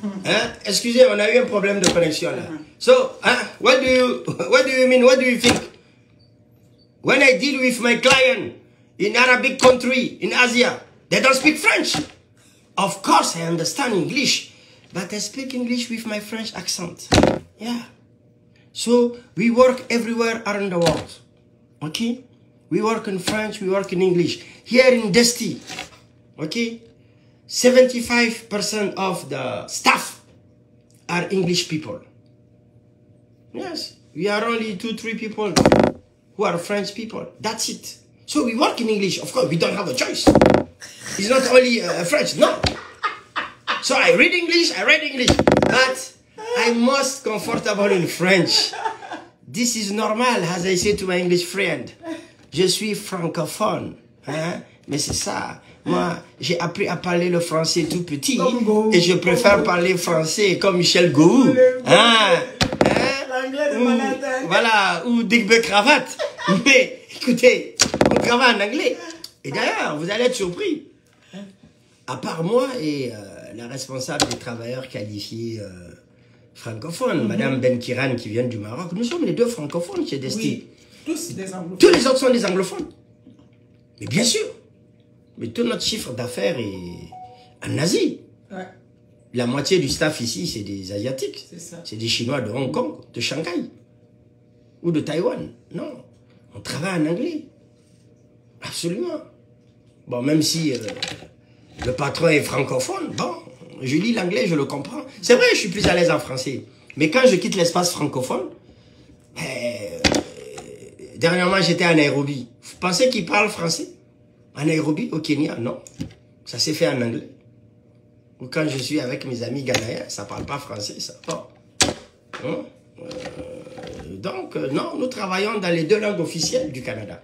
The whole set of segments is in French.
Hein? Excusez, on a eu un problème de connexion là. So, what do you mean? What do you think? When I deal with my client in Arabic country, in Asia, they don't speak French. Of course, I understand English, but I speak English with my French accent. Yeah. So, we work everywhere around the world. Okay? We work in French, we work in English. Here in Desti, okay? 75% of the staff are English people. Yes, we are only 2-3 people who are French people. That's it. So we work in English. Of course, we don't have a choice. It's not only French, no. So I read English, but I'm most comfortable in French. This is normal, as I say to my English friend. Je suis francophone, hein? Mais c'est ça. Moi, j'ai appris à parler le français tout petit et je préfère parler français comme Michel Gou. Hein? L'anglais de Manhattan. Voilà, ou Digbe Cravate. Mais écoutez, on travaille en anglais. Et d'ailleurs, vous allez être surpris. À part moi et la responsable des travailleurs qualifiés francophones, Madame Benkiran qui vient du Maroc, nous sommes les deux francophones chez Desti. Oui, tous des anglophones. Tous les autres sont des anglophones. Mais bien sûr. Mais tout notre chiffre d'affaires est en Asie. Ouais. La moitié du staff ici, c'est des Asiatiques. C'est ça. C'est des Chinois de Hong Kong, de Shanghai ou de Taïwan. Non, on travaille en anglais. Absolument. Bon, même si le patron est francophone, bon, je lis l'anglais, je le comprends. C'est vrai, je suis plus à l'aise en français. Mais quand je quitte l'espace francophone, dernièrement, j'étais en Nairobi. Vous pensez qu'ils parlent français? En Nairobi, au Kenya, non. Ça s'est fait en anglais. Ou quand je suis avec mes amis ghanéens, ça ne parle pas français, ça. Bon. Hein? Donc, non, nous travaillons dans les deux langues officielles du Canada.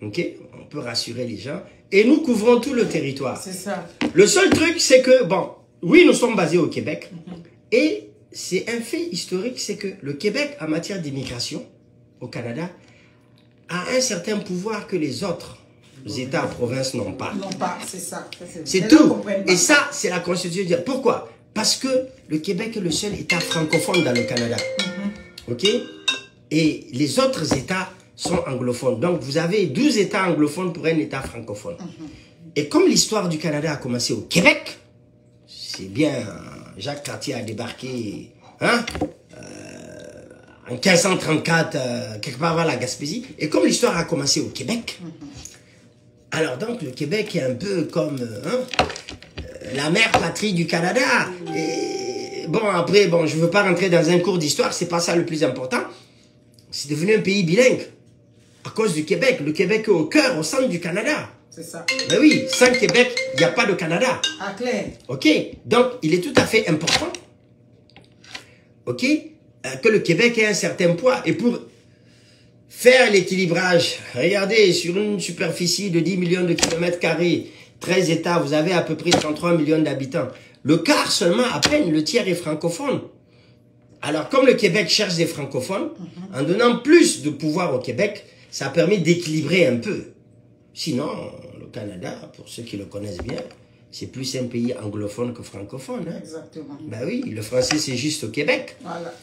Ok? On peut rassurer les gens. Et nous couvrons tout le territoire. C'est ça. Le seul truc, c'est que, bon, oui, nous sommes basés au Québec. Et c'est un fait historique, c'est que le Québec, en matière d'immigration, au Canada, a un certain pouvoir que les autres États, provinces n'ont pas. Non pas, c'est ça. C'est tout. Et ça, c'est la Constitution. Pourquoi? Parce que le Québec est le seul État francophone dans le Canada. Ok? Et les autres États sont anglophones. Donc, vous avez 12 États anglophones pour un État francophone. Et comme l'histoire du Canada a commencé au Québec, c'est bien, Jacques Cartier a débarqué, hein, en 1534, quelque part vers la Gaspésie. Et comme l'histoire a commencé au Québec, alors donc le Québec est un peu comme la mère patrie du Canada. Et bon, après, bon, je ne veux pas rentrer dans un cours d'histoire, c'est pas ça le plus important. C'est devenu un pays bilingue à cause du Québec. Le Québec est au cœur, au centre du Canada. C'est ça. Ben oui, sans Québec, il n'y a pas de Canada. Ah, clair. Ok, donc il est tout à fait important, ok, que le Québec ait un certain poids. Et pour faire l'équilibrage, regardez, sur une superficie de 10 millions de kilomètres carrés, 13 États, vous avez à peu près 33 millions d'habitants. Le quart seulement, à peine, le tiers est francophone. Alors, comme le Québec cherche des francophones, en donnant plus de pouvoir au Québec, ça permet d'équilibrer un peu. Sinon, le Canada, pour ceux qui le connaissent bien, c'est plus un pays anglophone que francophone. Hein? Exactement. Ben oui, le français, c'est juste au Québec. Voilà.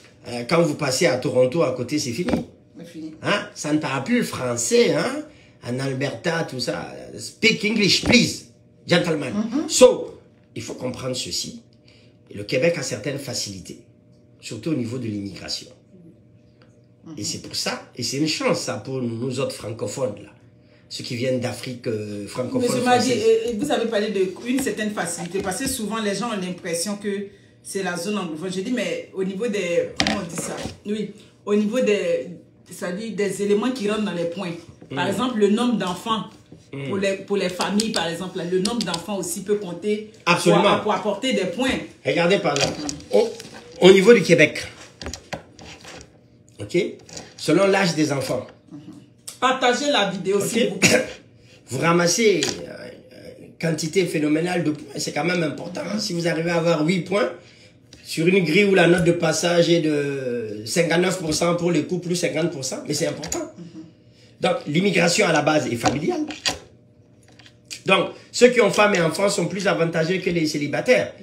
Quand vous passez à Toronto, à côté, c'est fini. C'est fini. Hein? Ça ne parle plus le français, hein? En Alberta, tout ça. Speak English, please, gentlemen. So, il faut comprendre ceci. Et le Québec a certaines facilités, surtout au niveau de l'immigration. Et c'est pour ça, et c'est une chance, ça, pour nous autres francophones, là. Ceux qui viennent d'Afrique francophone. Monsieur Madi, vous avez parlé d'une certaine facilité, parce que souvent les gens ont l'impression que c'est la zone anglophone. Je dis, mais au niveau des... Comment on dit ça? Oui, au niveau des... C'est-à-dire des éléments qui rentrent dans les points. Par exemple, le nombre d'enfants. Pour les familles, par exemple, le nombre d'enfants aussi peut compter. Absolument. Pour apporter des points. Regardez par exemple, au niveau du Québec, ok, selon l'âge des enfants. Partagez la vidéo, s'il vous plaît. Vous ramassez une quantité phénoménale de points, c'est quand même important. Hein. Si vous arrivez à avoir 8 points, sur une grille où la note de passage est de 59% pour les couples, plus 50%, mais c'est important. Donc, l'immigration à la base est familiale. Donc, ceux qui ont femmes et enfants sont plus avantagés que les célibataires.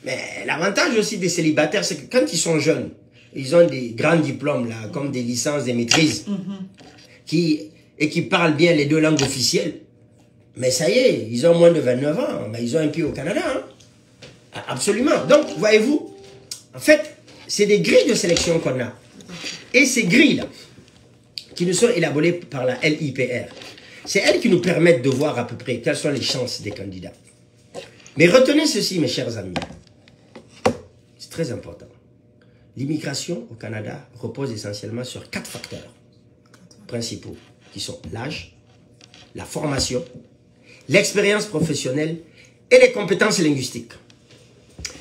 Mais l'avantage aussi des célibataires, c'est que quand ils sont jeunes, ils ont des grands diplômes, là, comme des licences, des maîtrises, et qui parlent bien les deux langues officielles. Mais ça y est, ils ont moins de 29 ans, mais ils ont un pied au Canada. Hein. Absolument. Donc, voyez-vous, en fait, c'est des grilles de sélection qu'on a. Et ces grilles-là, qui nous sont élaborées par la LIPR, c'est elles qui nous permettent de voir à peu près quelles sont les chances des candidats. Mais retenez ceci, mes chers amis. C'est très important. L'immigration au Canada repose essentiellement sur 4 facteurs principaux, qui sont l'âge, la formation, l'expérience professionnelle et les compétences linguistiques.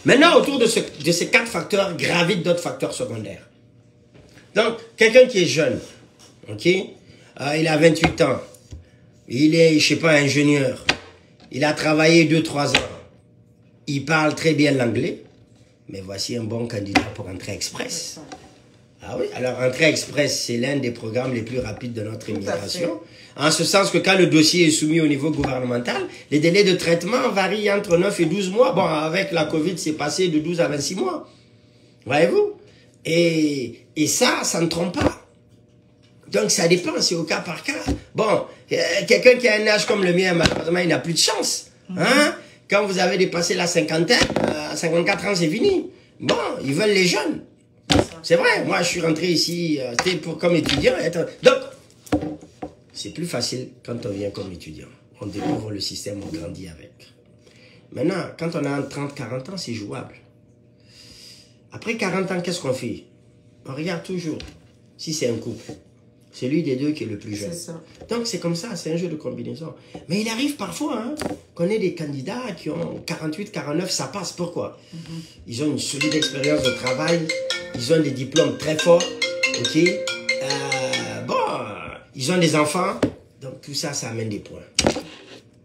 Maintenant, autour de ces 4 facteurs gravitent d'autres facteurs secondaires. Donc, quelqu'un qui est jeune, ok, il a 28 ans, il est, je sais pas, ingénieur, il a travaillé 2-3 ans, il parle très bien l'anglais, mais voici un bon candidat pour Entrée Express. Ah oui, alors Entrée Express, c'est l'un des programmes les plus rapides de notre immigration. En ce sens que quand le dossier est soumis au niveau gouvernemental, les délais de traitement varient entre 9 et 12 mois. Bon, avec la Covid, c'est passé de 12 à 26 mois. Voyez-vous? Et ça ne trompe pas. Donc ça dépend, c'est au cas par cas. Bon, quelqu'un qui a un âge comme le mien, malheureusement, il n'a plus de chance. Hein? Quand vous avez dépassé la cinquantaine, à 54 ans, c'est fini. Bon, ils veulent les jeunes. C'est vrai, moi je suis rentré ici comme étudiant. Donc, c'est plus facile quand on vient comme étudiant. On découvre le système, on grandit avec. Maintenant, quand on a 30-40 ans, c'est jouable. Après 40 ans, qu'est-ce qu'on fait? On regarde toujours si c'est un couple. Celui des deux qui est le plus jeune. Ça. Donc c'est comme ça, c'est un jeu de combinaison. Mais il arrive parfois hein, qu'on ait des candidats qui ont 48, 49, ça passe. Pourquoi? Ils ont une solide expérience de travail, ils ont des diplômes très forts, ok? Ils ont des enfants, donc tout ça, ça amène des points.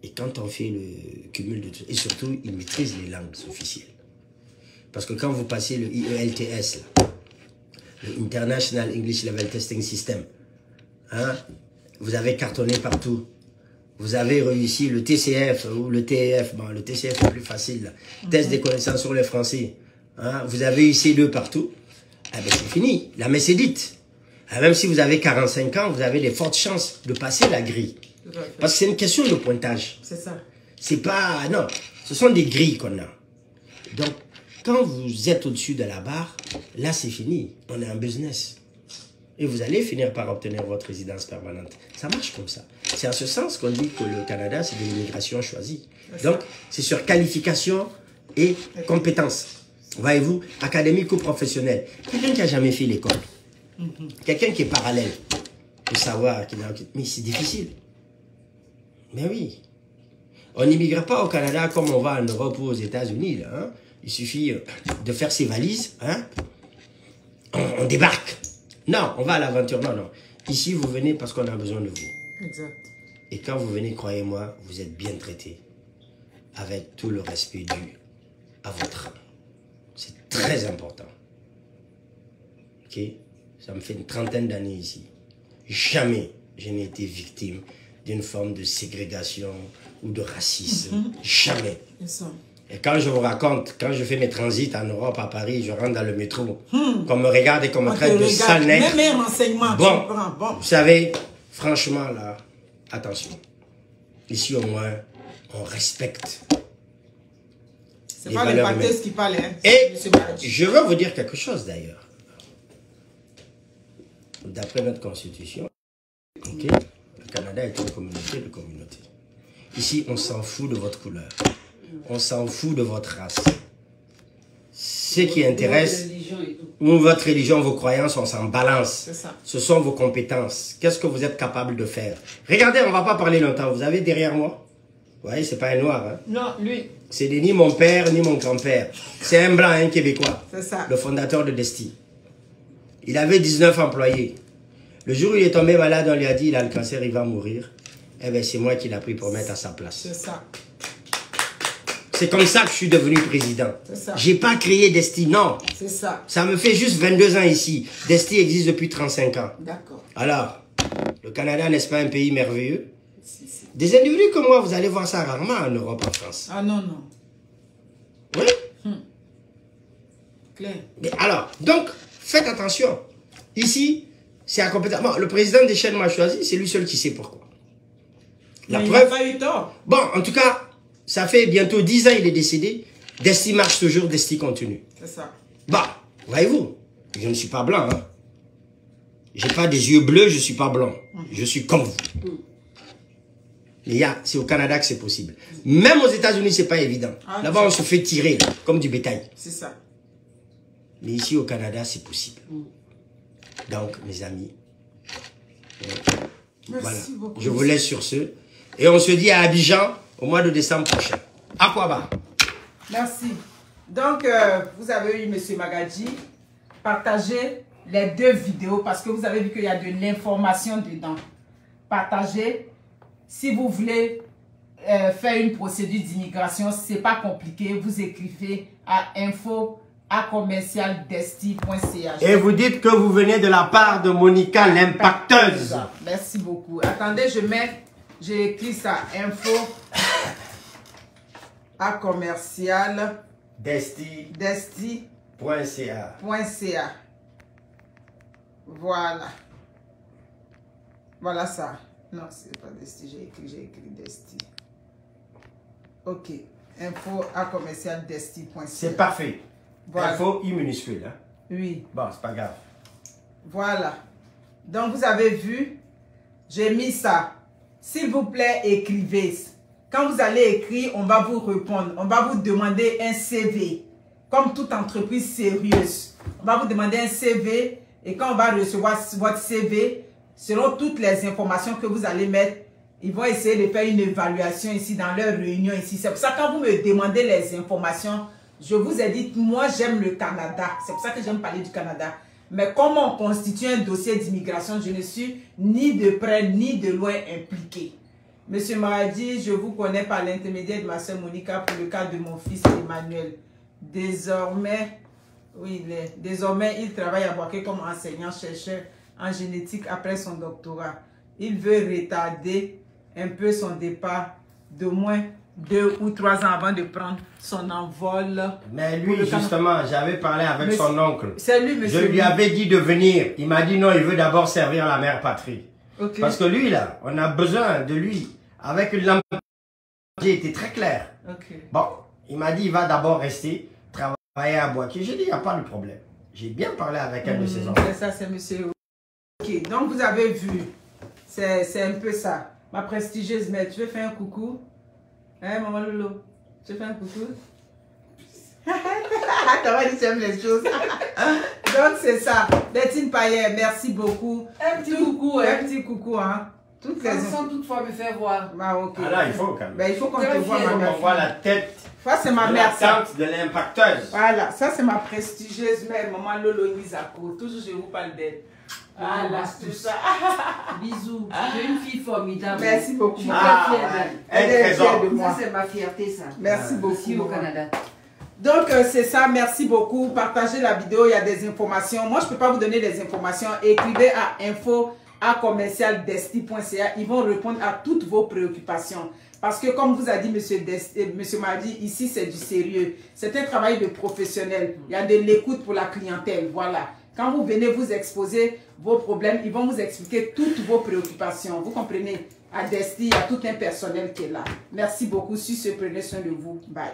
Et quand on fait le cumul de tout, et surtout, ils maîtrisent les langues officielles. Parce que quand vous passez le IELTS, là, le International English Level Testing System, hein, vous avez cartonné partout. Vous avez réussi le TCF ou le TEF. Bon, le TCF est plus facile. Là. Test des connaissances sur le français. Hein, vous avez eu C2 partout. Eh ben, c'est fini. La messe est dite. Même si vous avez 45 ans, vous avez de fortes chances de passer la grille. Parce que c'est une question de pointage. C'est ça. C'est pas... Non, ce sont des grilles qu'on a. Donc, quand vous êtes au-dessus de la barre, là, c'est fini. On est en business. Et vous allez finir par obtenir votre résidence permanente. Ça marche comme ça. C'est en ce sens qu'on dit que le Canada, c'est de l'immigration choisie. Donc, c'est sur qualification et compétences. Voyez-vous, académique ou professionnel. Quelqu'un qui n'a jamais fait l'école. Quelqu'un qui est parallèle. Pour savoir mais c'est difficile. Mais oui. On n'immigre pas au Canada comme on va en Europe ou aux États-Unis. Hein. Il suffit de faire ses valises. Hein. On débarque. Non, on va à l'aventure. Non, non. Ici, vous venez parce qu'on a besoin de vous. Exact. Et quand vous venez, croyez-moi, vous êtes bien traité. Avec tout le respect dû à votre âme. C'est très important. Ok? Ça me fait une trentaine d'années ici. Jamais je n'ai été victime d'une forme de ségrégation ou de racisme. Jamais. Et quand je vous raconte, quand je fais mes transits en Europe, à Paris, je rentre dans le métro, qu'on me regarde et qu'on me traite de sale nègre. Même renseignement. Bon, vous savez, franchement, là, attention. Ici, au moins, on respecte. C'est pas les pâteuses qui parlent. Hein. Et je veux vous dire quelque chose, d'ailleurs. D'après notre constitution, okay, le Canada est une communauté de communautés. Ici, on s'en fout de votre couleur. On s'en fout de votre race. Ce qui intéresse, ou votre religion, vos croyances, on s'en balance. Ce sont vos compétences. Qu'est-ce que vous êtes capable de faire? Regardez, on ne va pas parler longtemps. Vous avez derrière moi? Vous voyez, c'est pas un noir. Hein? Non, lui. C'est ni mon père, ni mon grand-père. C'est un blanc, un Québécois. C'est ça. Le fondateur de Desti. Il avait 19 employés. Le jour où il est tombé malade, on lui a dit il a le cancer, il va mourir. Eh bien, c'est moi qui l'ai pris pour mettre à sa place. C'est ça. C'est comme ça que je suis devenu président. Je n'ai pas créé Desti, non. C'est ça. Ça me fait juste 22 ans ici. Desti existe depuis 35 ans. D'accord. Alors, le Canada, n'est-ce pas un pays merveilleux? Des individus comme moi, vous allez voir ça rarement en Europe, en France. Ah non, non. Oui. Claire. Mais alors, donc, faites attention. Ici, c'est à compétence. Bon, le président des chaînes m'a choisi, c'est lui seul qui sait pourquoi. La Mais preuve. il n'a pas eu tort. Bon, en tout cas, ça fait bientôt 10 ans il est décédé. Desti marche toujours, Desti continue. C'est ça. Bah, voyez-vous, je ne suis pas blanc. Hein. Je n'ai pas des yeux bleus, je ne suis pas blanc. Je suis comme vous. Mais c'est au Canada que c'est possible. Même aux États-Unis, ce n'est pas évident. Là-bas, on se fait tirer là, comme du bétail. C'est ça. Mais ici, au Canada, c'est possible. Donc, mes amis, voilà. Beaucoup. Je vous laisse sur ce. Et on se dit à Abidjan au mois de décembre prochain. À quoi va? Merci. Donc, vous avez eu M. Magadji. Partagez les 2 vidéos parce que vous avez vu qu'il y a de l'information dedans. Partagez. Si vous voulez faire une procédure d'immigration, ce n'est pas compliqué. Vous écrivez à info@commercialdesti.ch. Et vous dites que vous venez de la part de Monica l'impacteuse. Merci beaucoup. Attendez, j'ai écrit ça. info@commercialdesti.ch. Voilà. Voilà ça. Non, c'est pas Desti, j'ai écrit Desti. Ok. info@commercialdesti.ch. C'est parfait. Voilà. Info I minuscule. Hein? Oui. Bon, c'est pas grave. Voilà. Donc, vous avez vu, j'ai mis ça. S'il vous plaît, écrivez. Quand vous allez écrire, on va vous répondre. On va vous demander un CV. Comme toute entreprise sérieuse. On va vous demander un CV. Et quand on va recevoir votre CV, selon toutes les informations que vous allez mettre, ils vont essayer de faire une évaluation ici dans leur réunion ici. C'est pour ça que quand vous me demandez les informations, je vous ai dit, moi j'aime le Canada. C'est pour ça que j'aime parler du Canada. Mais comment on constitue un dossier d'immigration, je ne suis ni de près ni de loin impliqué. Monsieur Magadji, je vous connais par l'intermédiaire de ma soeur Monica pour le cas de mon fils Emmanuel. Désormais, il travaille à Boaké comme enseignant-chercheur en génétique après son doctorat. Il veut retarder un peu son départ d'au moins 2 ou 3 ans avant de prendre son envol. Mais lui, justement, j'avais parlé avec son oncle. C'est lui, monsieur. Je lui avais dit de venir. Il m'a dit non, il veut d'abord servir la mère patrie. Okay. Parce que lui, là, on a besoin de lui. Avec une lampe, j'ai été très clair. Okay. Bon, il m'a dit il va d'abord rester, travailler à Boaké. J'ai dit il n'y a pas de problème. J'ai bien parlé avec un de ses enfants. C'est ça, c'est monsieur. Ok, donc vous avez vu. C'est un peu ça. Ma prestigieuse mère, tu veux faire un coucou? Hein, maman Lolo? Tu veux faire un coucou? T'as dit j'aime les choses. Donc c'est ça. Bertine Payet, merci beaucoup. Un petit coucou, Un petit coucou, hein. Toutes les sans toutefois me faire voir. Ah, ok. Ah là, il faut quand même. Ben, il faut qu'on te voit, ma mère. On voit la tête. Ça, c'est ma de mère. la tante de l'impacteuse. Voilà, ça, c'est ma prestigieuse mère, maman Lolo Nizako. Toujours, je vous parle d'elle. Voilà, tout ça. Bisous. Tu es une fille formidable. Merci beaucoup. Je suis très fière d'elle. Elle est fière de moi. Ça, c'est ma fierté, ça. Merci beaucoup. Ici au Canada. Donc, c'est ça. Merci beaucoup. Partagez la vidéo. Il y a des informations. Moi, je ne peux pas vous donner les informations. Écrivez à info@commercialdesti.ca. Ils vont répondre à toutes vos préoccupations. Parce que, comme vous a dit monsieur Magadji, ici, c'est du sérieux. C'est un travail de professionnel. Il y a de l'écoute pour la clientèle. Voilà. Quand vous venez vous exposer vos problèmes, ils vont vous expliquer toutes vos préoccupations. Vous comprenez? À Desti, il y a tout un personnel qui est là. Merci beaucoup. Sur ce, prenez soin de vous. Bye.